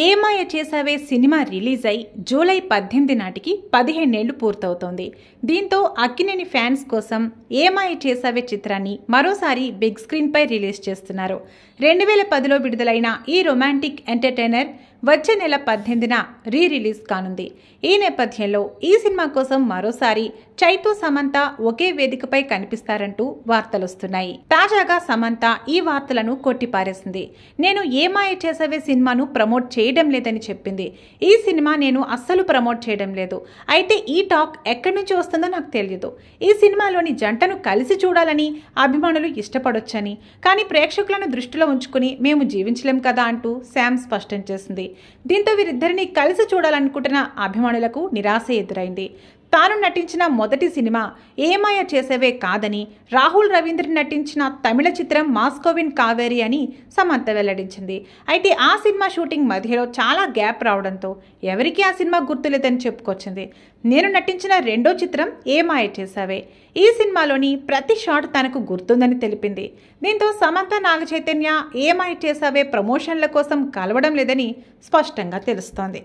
ఏమాయ చేసావే cinema release అయి July 18 నాటికి 15 ఏళ్లు పూర్తవుతోంది. దీంతో అక్కినేని ఫ్యాన్స్ కోసం ఏమాయ చేసావే చిత్రాన్ని మరోసారి బిగ్ స్క్రీన్ పై రిలీజ్ చేస్తున్నారు. 2010లో విడుదలైన ఈ రొమాంటిక్ ఎంటర్టైనర్ వచ్చే నెల 18న రిలీజ్ కానుంది. ఈ నేపథ్యంలో ఈ సినిమా కోసం మరోసారి చైతూ సమంత ఒకే వేదికపై కనిపిస్తారంటూ వార్తలొస్తున్నాయి. తాజాగా సమంత ఈ వార్తలను కొట్టిపారేసింది. నేను ఏమాయ చేసావే సినిమాను ప్రమోట్ చేయడం లేదని చెప్పింది. ఈ సినిమా నేను అస్సలు ప్రమోట్ చేయడం లేదు. అయితే ఈ టాక్ ఎక్కడి నుంచి వస్తుందో నాకు తెలియదు. ఈ సినిమాలోని జంటను కలిసి చూడాలని అభిమానులు ఇష్టపడొచ్చని, కానీ ప్రేక్షకులను దృష్టిలో ఉంచుకుని మేము జీవించలేం కదా అంటూ శామ్ స్పష్టం చేసింది. దీంతో వీరిద్దరిని కలిసి చూడాలనుకుంటున్న అభిమానులకు నిరాశ ఎదురైంది. తాను నటించిన మొదటి సినిమా ఏమాయ చేసేవే కాదని, రాహుల్ రవీంద్ర నటించిన తమిళ చిత్రం మాస్కోవిన్ కావేరి అని సమంత వెల్లడించింది. అయితే ఆ సినిమా షూటింగ్ మధ్యలో చాలా గ్యాప్ రావడంతో ఎవరికీ ఆ సినిమా గుర్తులేదని చెప్పుకొచ్చింది. నేను నటించిన రెండో చిత్రం ఏమాయ చేసావే. ఈ సినిమాలోని ప్రతి షాట్ తనకు గుర్తుందని తెలిపింది. దీంతో సమంత నాగచైతన్య ఏమాయ చేసావే ప్రమోషన్ల కోసం కలవడం లేదని స్పష్టంగా తెలుస్తోంది.